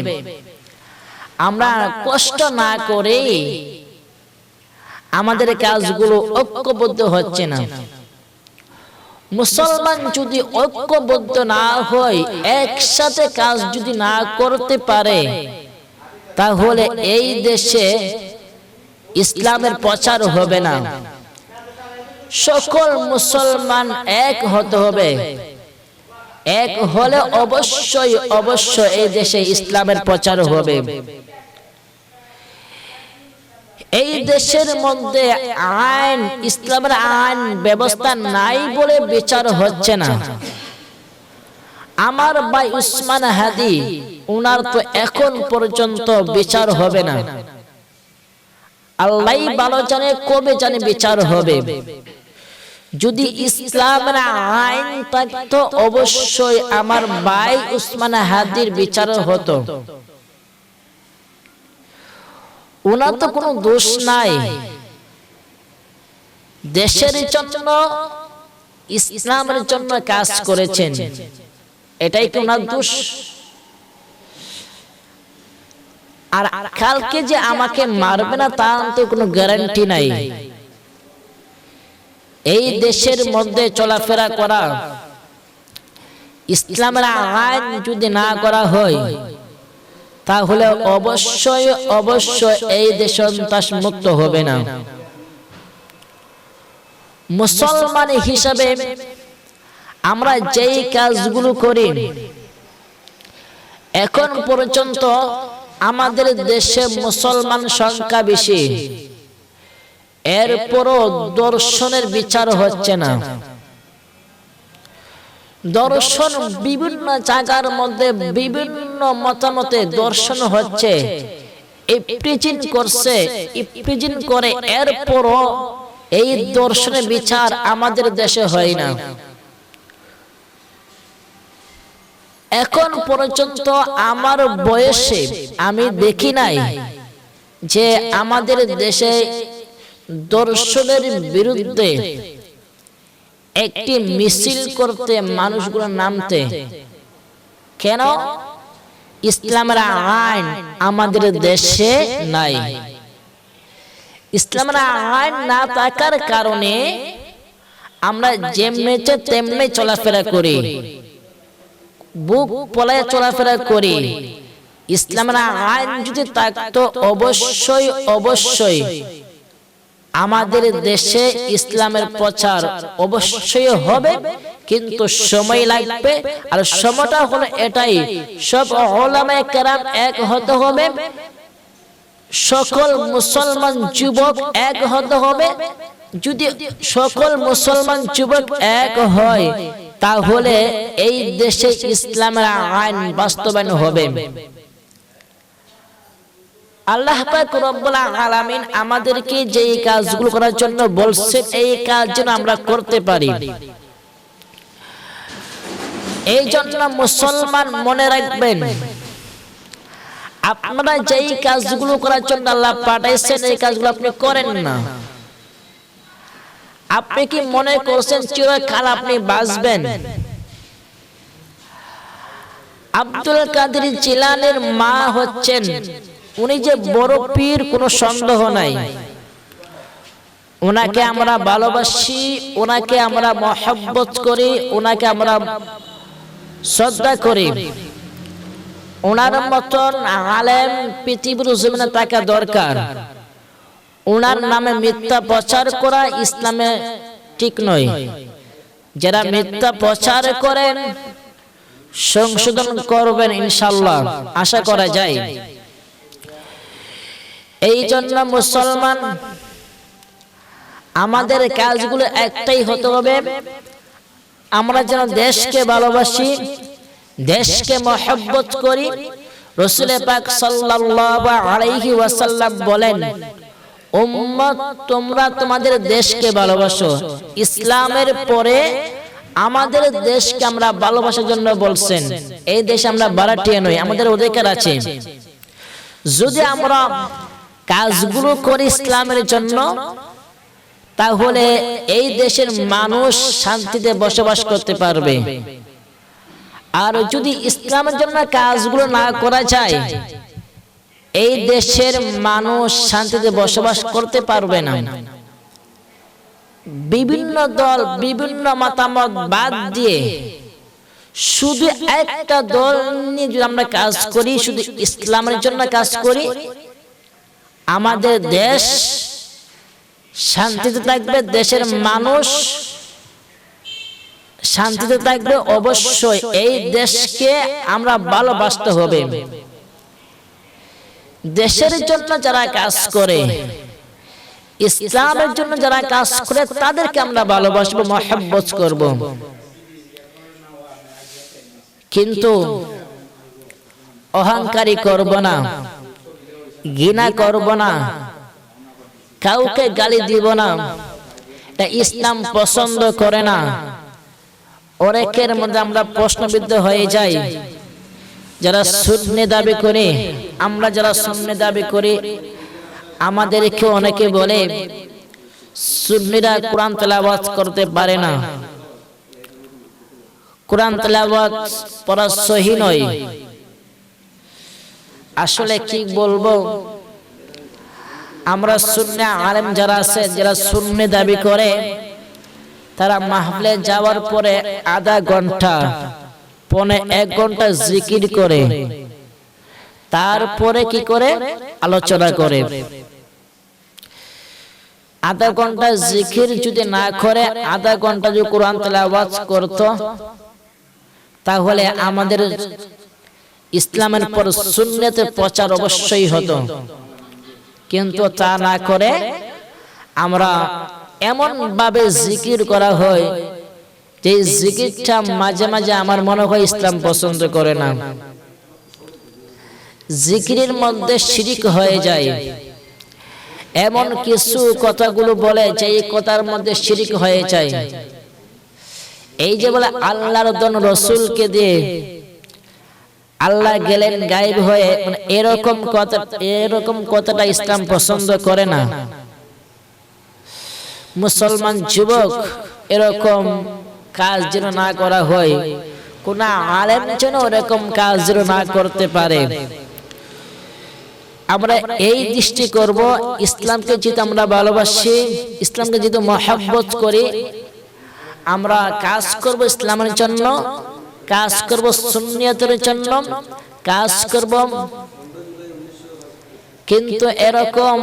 Speaker 1: আমরা কষ্ট না করে আমাদের কাজগুলো ঐক্যবদ্ধ হচ্ছে না। মুসলমান যদি ঐক্যবদ্ধ না হয়, একসাথে কাজ যদি না করতে পারে, তাহলে এই দেশে ইসলামের প্রচার হবে না। সকল মুসলমান এক হতে হবে, এক হলে অবশ্যই অবশ্যই এই দেশে ইসলামের প্রচার হবে। এই দেশের মধ্যে আইন, ইসলামের আইন ব্যবস্থা নাই বলে বিচার হচ্ছে না। আমার ভাই উসমান হাদি, উনার তো এখন পর্যন্ত বিচার হবে না। আল্লাহই ভালো জানে কবে জানে বিচার হবে। যদি ইসলামের আইন থাকতো, অবশ্যই আমার ভাই উসমান হাদির বিচার হতো। উনার তো কোনো দোষ নাই, দেশের জন্য, ইসলামের জন্য কাজ করেছেন, এটাই কি উনার দোষ? আর কালকে যে আমাকে মারবে না তার তো কোনো গ্যারান্টি নাই। এই দেশের মধ্যে চলাফেরা করা, ইসলামের আইন যদি না করা হয়, তাহলে অবশ্যই অবশ্যই এই দেশ সন্ত্রাস মুক্ত হবে না। মুসলমান হিসাবে আমরা যেই কাজগুলো করি, এখন পর্যন্ত আমাদের দেশে মুসলমান সংখ্যা বেশি, এরপরও দর্শনের বিচার হচ্ছে না। দর্শন বিভিন্ন জায়গার মধ্যে বিভিন্ন মতামতে দর্শন হচ্ছে, ইপ্রিজিন করছে, ইপ্রিজিন করে, এরপরও এই দর্শনের বিচার আমাদের দেশে হয় না। এখন পর্যন্ত আমার বয়সে আমি দেখি নাই যে আমাদের দেশে দর্শনের বিরুদ্ধে একটি মিছিল করতে মানুষগুলো নামতে। কেন? ইসলামের আইন আমাদের দেশে নাই। ইসলামের আইন না থাকার কারণে আমরা যেমনি তেমনি চলাফেরা করি, বুক পলায় চলাফেরা করি। ইসলামের আইন যদি থাকতো, অবশ্যই অবশ্যই আমাদের দেশে ইসলামের প্রচার অবশ্যই হবে, কিন্তু সময় লাগবে। আর সময়টা হলো এটাই, সব উলামায়ে কেরাম এক হতে হবে, সকল মুসলমান যুবক এক হতে হবে। যদি সকল মুসলমান যুবক এক হয়, তাহলে এই দেশে ইসলামের আইন বাস্তবায়ন হবে। আল্লাহ পাক রব্বুল আলামিন আমাদেরকে যে কাজগুলো করার জন্য বলছেন, এই কাজ যেন আমরা করতে পারি। এই জন্য মুসলমান মনে রাখবেন, আপনারা যেই কাজগুলো করার জন্য আল্লাহ পাঠাইছেন, এই কাজগুলো আপনি করেন না। আপনি কি মনে করছেন চিরকাল আপনি বাঁচবেন? আব্দুল কাদের জিলানীর মা হচ্ছেন, উনি যে বড় পীর কোনো সন্দেহ নাই। ওনাকে আমরা ভালোবাসি, ওনাকে আমরা মহব্বত করি, ওনাকে আমরা শ্রদ্ধা করি। ওনার মতন আলেম পৃথিবীর জমিনে থাকা দরকার। ওনার নামে মিথ্যা প্রচার করা ইসলামে ঠিক নয়। যারা মিথ্যা প্রচার করেন সংশোধন করবেন ইনশাআল্লাহ, আশা করা যায়। এই জন্য মুসলমান আমাদের কাজগুলো একটাই হতে হবে, আমরা যেন দেশকে ভালোবাসি, দেশকে মহব্বত করি। রাসূল পাক সাল্লাল্লাহু আলাইহি ওয়াসাল্লাম বলেন, উম্মত তোমরা তোমাদের দেশকে ভালোবাসো। ইসলামের পরে আমাদের দেশকে আমরা ভালোবাসার জন্য বলছেন। এই দেশ আমরা ভাড়াটিয়া নই, আমাদের অধিকার আছে। যদি আমরা কাজগুলো করি ইসলামের জন্য, তাহলে এই দেশের মানুষ শান্তিতে বসবাস করতে পারবে। আর যদি ইসলামের জন্য কাজগুলো না করা যায়, এই দেশের মানুষ শান্তিতে বসবাস করতে পারবে না। বিভিন্ন দল বিভিন্ন মতামত বাদ দিয়ে শুধু একটা দল নিয়ে যদি আমরা কাজ করি, শুধু ইসলামের জন্য কাজ করি, আমাদের দেশ শান্তিতে থাকবে, দেশের মানুষ শান্তিতে থাকবে। অবশ্যই এই দেশকে আমরা ভালোবাসতে হবে। দেশের জন্য যারা কাজ করে, ইসলামের জন্য যারা কাজ করে, তাদেরকে আমরা ভালোবাসবো, মহব্বত করব। কিন্তু অহংকারী করব না, ঘৃণা করব না, কাউকে গালি দিব না, এটা ইসলাম পছন্দ করে না। অনেকের মধ্যে আমরা প্রশ্নবিদ্ধ হয়ে যাই। যারা সুন্নি দাবি করে, আমরা যারা সুন্নি দাবি করি, আমাদেরকে অনেকে বলে সুন্নিরা কোরআন তেলাওয়াত করতে পারে না, কোরআন তেলাওয়াত পড়া সহি নয়। আসলে কি বলবো, আমরা সুন্নি আলেম যারা আছে, যারা সুন্নি দাবি করে, তারা মাহফিলে যাওয়ার পরে আধা ঘন্টা পৌনে 1 ঘন্টা জিকির করে, তারপরে কি করে আলোচনা করে। আধা ঘন্টা জিকির যদি না করে, আধা ঘন্টা যদি কোরআন তেলাওয়াত করত, তাহলে আমাদের ইসলামের পর সুন্নতের প্রচার অবশ্যই হতো। কিন্তু তা না করে আমরা এমন ভাবে জিকির করা হয় যে জিকিরটা মাঝে মাঝে আমার মনে হয় ইসলাম পছন্দ করে না। জিকিরের মধ্যে শিরিক হয়ে যায়, এমন কিছু কথাগুলো বলে যে এই কথার মধ্যে শিরিক হয়ে যায়। এই যে বলে আল্লাহর দন রসুলকে দিয়ে আল্লাহ গেলেন গায়েব হয়ে, এরকম কথাটা ইসলাম পছন্দ করে না। মুসলমান যুবক এরকম কাজ যেন না করা হয়, কোন আলেম যেন এরকম কাজ যেন না করতে পারে। আমরা এই দৃষ্টি করব, ইসলামকে যেহেতু আমরা ভালোবাসি, ইসলামকে যেহেতু মহব্বত করি, আমরা কাজ করব ইসলামের জন্য, কাজ করব সুন্নিয়তের জন্য, কাজ করব। কিন্তু এরকম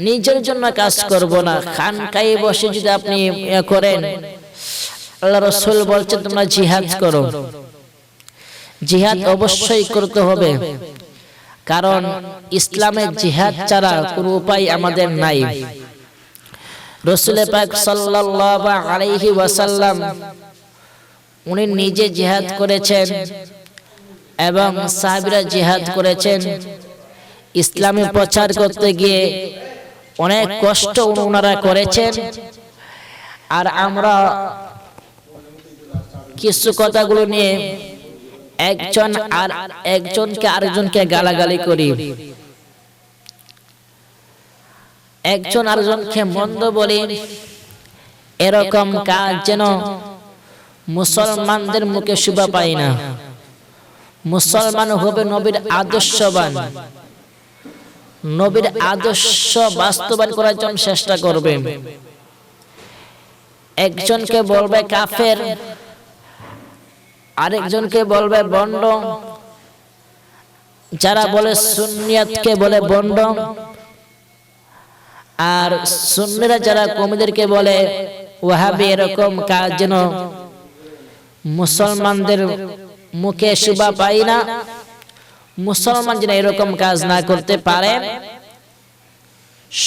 Speaker 1: নিজের জন্য কাজ করব না। খানকায়ে বসে যদি আপনি করেন, আল্লাহ রাসূল বলছেন তোমরা জিহাদ করো। জিহাদ অবশ্যই করতে হবে, কারণ ইসলামে জিহাদ ছাড়া কোনো উপায় আমাদের নাই। রাসূল পাক সাল্লাল্লাহু আলাইহি ওয়াসাল্লাম উনি নিজে জিহাদ করেছেন এবং সাহাবীরা জিহাদ করেছেন। ইসলামে প্রচার করতে গিয়ে অনেক কষ্ট ওনারা করেছেন। আর আমরা কিছু কথাগুলো নিয়ে একজনকে আরেকজনকে গালাগালি করি, একজন আরেকজনকে মন্দ বলি। এরকম কাজ যেন মুসলমানদের মুখে শোভা পায় না। মুসলমান হবে নবীর আদর্শবান, নবীর আদর্শ বাস্তবায়ন করার জন্য চেষ্টা করবে। একজনকে বলবে কাফের, আরেকজনকে বলবে বন্ড, যারা বলে সুন্নিয়তকে বলে বন্ড, আর সুন্নিরা যারা কওমিদেরকে বলে ওয়াহাবি, এরকম কাজ যেন মুসলমানদের মুখে শোভা পায় না। মুসলমান যেন এরকম কাজ না করতে পারে।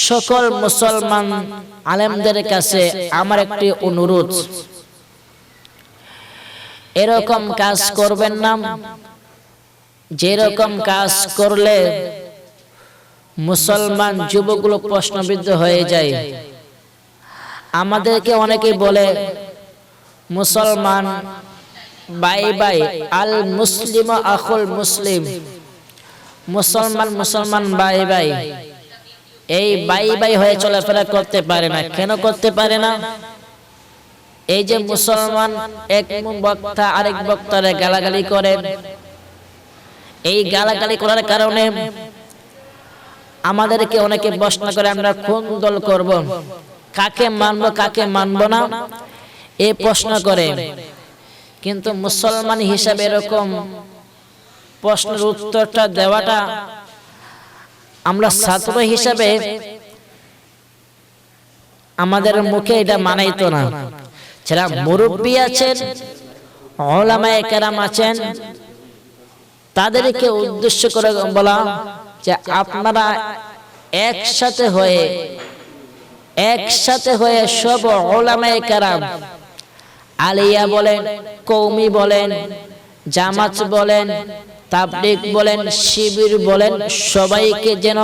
Speaker 1: সকল মুসলমান আলেমদের কাছে আমার একটি অনুরোধ, এরকম কাজ করবেন না। যেরকম কাজ করলে মুসলমান যুবকগুলো প্রশ্নবিদ্ধ হয়ে যায়। আমাদেরকে অনেকেই বলে মুসলমান বাই বাই, আল মুসলিম আখুল মুসলিম, মুসলমান মুসলমান বাই বাই। এই বাই বাই হয়ে চলাফেরা করতে পারে না। কেন করতে পারে না? এই যে মুসলমান এক বক্তা আরেক বক্তারে গালাগালি করে, এই গালাগালি করার কারণে আমাদেরকে অনেকে প্রশ্ন করে আমরা কোন দল করব, কাকে মানব কাকে মানব না, এই প্রশ্ন করে। কিন্তু মুসলমান হিসাবে এরকম প্রশ্নের উত্তরটা দেওয়াটা আমরা ছাত্র হিসাবে আমাদের মুখে এটা মানাইতো না। যারা মুরব্বী আছেন, উলামায়ে কেরাম আছেন, তাদেরকে উদ্দেশ্য করে বলা যে আপনারা একসাথে হয়ে সব উলামায়ে কেরাম, আলিয়া বলেন, কওমি বলেন, জামাত বলেন, তাবলীগ বলেন, শিবির বলেন, সবাইকে যেন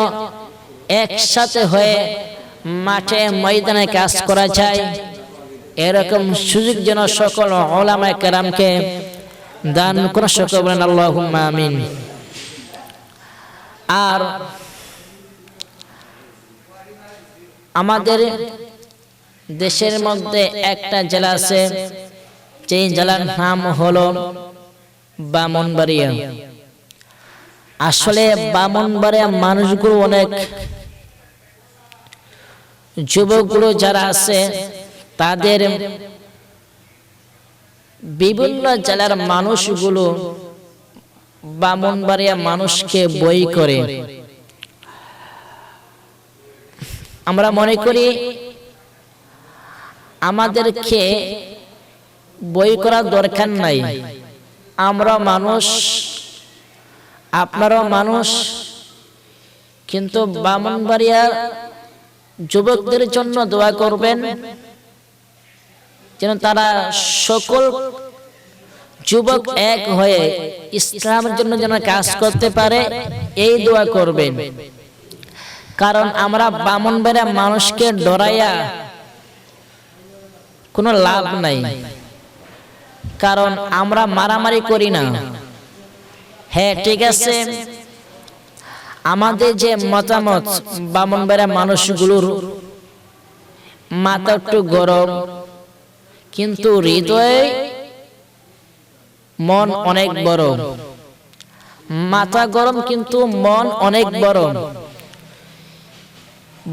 Speaker 1: একসাথে হয়ে মাঠে ময়দানে কাজ করা যায়, এরকম সুযোগ যেন সকল উলামায়ে কেরামকে দান করুন। সকল বলেন আল্লাহুম্মা আমিন। আর আমাদের দেশের মধ্যে একটা জেলা আছে, যে জেলার নাম হলো ব্রাহ্মণবাড়িয়া। আসলে ব্রাহ্মণবাড়িয়া মানুষগুলো অনেক, যুবকগুলো যারা আছে তাদের বিভিন্ন জেলার মানুষগুলো ব্রাহ্মণবাড়িয়া মানুষকে বই করে। আমরা মনে করি আমাদেরকে বই করার দরকার নাই। আমরা মানুষ, আপনারাও মানুষ, কিন্তু ব্রাহ্মণবাড়িয়ার যুবকদের জন্য দোয়া করবেন যেন তারা সকল যুবক এক হয়ে ইসলামের জন্য যেন কাজ করতে পারে, এই দোয়া করবেন। কারণ আমরা ব্রাহ্মণবাড়িয়া মানুষকে ডরাইয়া কোনো লাভ নাই। কারণ আমরা মারামারি করি না। হ্যাঁ ঠিক আছে, আমাদের যে মতামত, ব্রাহ্মণবাড়িয়া মানুষগুলোর মাথা একটু গরম, কিন্তু হৃদয়ে মন অনেক বড়। মাথা গরম কিন্তু মন অনেক বড়।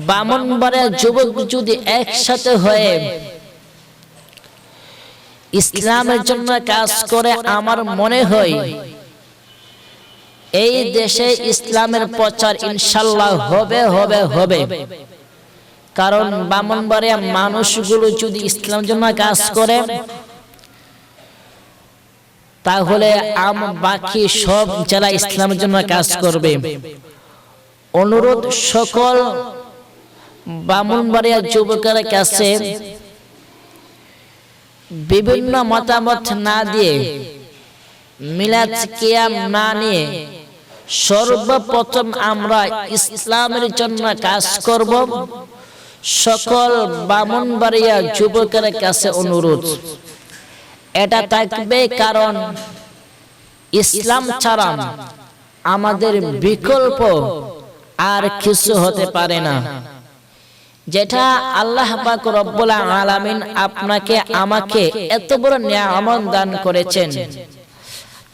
Speaker 1: ব্রাহ্মণবাড়িয়া যুবক যদি একসাথে হয়ে ইসলামের জন্য কাজ করে, আমার মনে হয় এই দেশে ইসলামের প্রচার ইনশাআল্লাহ হবে হবে হবে। কারণ ব্রাহ্মণবাড়িয়া মানুষগুলো যদি ইসলামের জন্য কাজ করে, তাহলে বাকি সব জেলা ইসলামের জন্য কাজ করবে। অনুরোধ সকল ব্রাহ্মণবাড়িয়া যুবকের কাছে, বিভিন্ন মতামত না দিয়ে, মিলাদ কিয়াম না নিয়ে, সর্বপ্রথম আমরা ইসলামের জন্য কাজ করব। সকল ব্রাহ্মণবাড়িয়া যুবকের কাছে অনুরোধ এটা থাকবে, কারণ ইসলাম ছাড়া আমাদের বিকল্প আর কিছু হতে পারে না। যেটা আল্লাহ পাক রব্বুল আলামিন আপনাকে আমাকে এত বড় নিয়ামত দান করেছেন।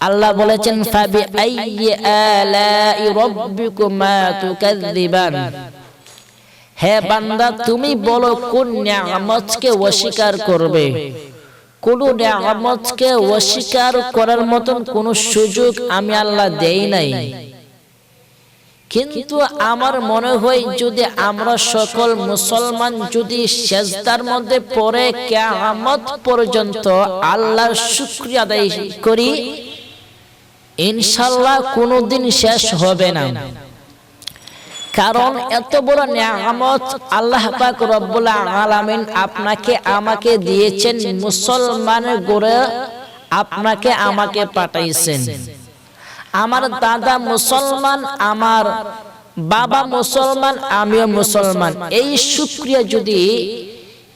Speaker 1: আল্লাহ বলেছেন ফাবি আইয়ি আলাই রাব্বিকুমা তুকাযযিবান। হে বান্দা, তুমি বলো কোন নিয়ামতকে অস্বীকার করবে? কোন নিয়ামতকে অস্বীকার করার মতন কোন সুযোগ আমি আল্লাহ দেই নাই। কিন্তু আমার মনে হয় যদি আমরা সকল মুসলমান যদি সেজদার মধ্যে পড়ে কিয়ামত পর্যন্ত আল্লাহর শুকরিয়া আদায় করি, ইনশাআল্লাহ কোনোদিন শেষ হবে না। কারণ এত বড় নিয়ামত আল্লাহ পাক রব্বুল আলামিন আপনাকে আমাকে দিয়েছেন, মুসলমানের গড়ে আপনাকে আমাকে পাঠাইছেন। আমার দাদা মুসলমান, আমার বাবা মুসলমান, আমিও মুসলমান। এই শুকরিয়া যদি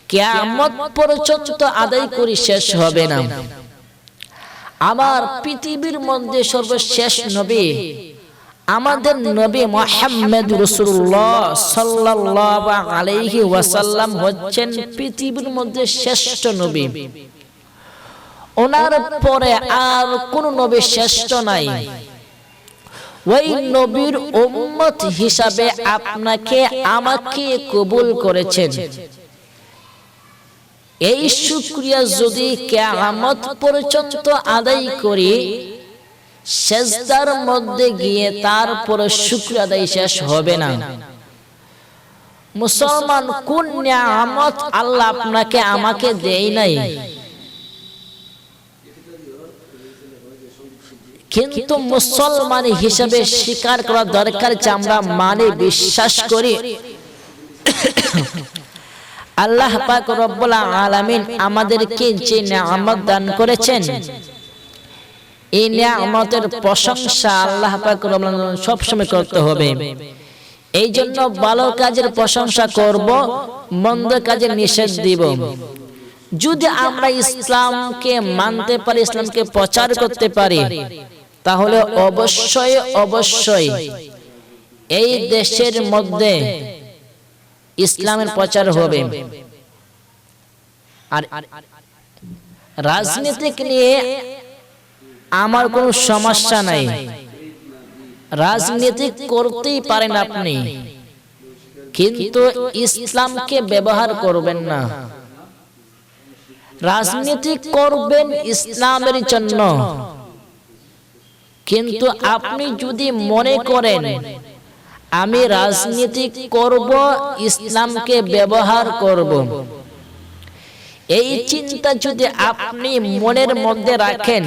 Speaker 1: কিয়ামত পর্যন্ত আদায় করি শেষ হবে না। আমার পৃথিবীর মধ্যে সর্বশেষ নবী আমাদের নবী মুহাম্মদ রাসূলুল্লাহ সাল্লাল্লাহু আলাইহি ওয়াসাল্লাম হচ্ছেন পৃথিবীর মধ্যে শ্রেষ্ঠ নবী। ওনার পরে আর কোন নবী শ্রেষ্ঠ নাই। ওই নবীর উম্মত হিসাবে আপনাকে আমাকে কবুল করেছেন। এই শুকরিয়া যদি কিয়ামত পর্যন্ত আদায় করি, সেজদার মধ্যে গিয়ে তারপরে শুকরিয়া আদায় শেষ হবে না। মুসলমান, কোন নিয়ামত আল্লাহ আপনাকে আমাকে দেয় নাই, কিন্তু মুসলমান হিসেবে স্বীকার করা দরকার যে আমরা মানে বিশ্বাস করি আল্লাহ পাক রব্বুল আলামিন আমাদেরকে যে নিয়ামত দান করেছেন, এই নিয়ামতের প্রশংসা আল্লাহ পাক রব্বুল আলামিন সব সময় করতে হবে। এই জন্য ভালো কাজের প্রশংসা করব, মন্দ কাজের নিষেধ দিব। যদি আমরা ইসলামকে মানতে পারি, ইসলামকে প্রচার করতে পারি, তাহলে অবশ্যই অবশ্যই এই দেশের মধ্যে ইসলামের প্রচার হবে। আর রাজনীতি নিয়ে আমার কোনো সমস্যা নাই, রাজনীতি করতেই পারেন আপনি, কিন্তু ইসলামকে ব্যবহার করবেন না। রাজনীতি করবেন ইসলামের জন্য, কিন্তু আপনি যদি মনে করেন আমি রাজনীতি করব, ইসলামকে ব্যবহার করব, এই চিন্তা যদি আপনি মনের মধ্যে রাখেন,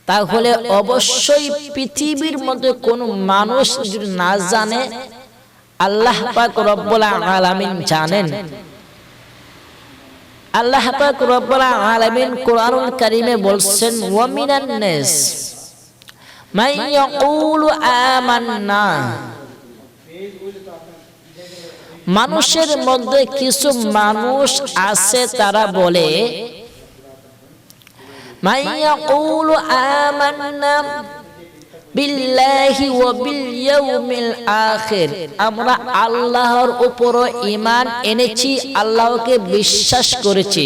Speaker 1: তাহলে অবশ্যই পৃথিবীর মধ্যে কোনো মানুষ যদি না জানে, আল্লাহ পাক রব্বুল আলামিন জানেন। আল্লাহ পাক রব্বুল আলামিন কোরআনুল কারীমে বলছেন, ওয়া মিনান নাস মান ইয়াকুলু আমান্না। মানুষের মধ্যে কিছু মানুষ আছে তারা বলে মান ইয়াকুলু আমান্না বিল্লাহি ওয়া বিল ইয়াউমিল আখির, আমরা আল্লাহর উপর ঈমান এনেছি, আল্লাহকে বিশ্বাস করেছি।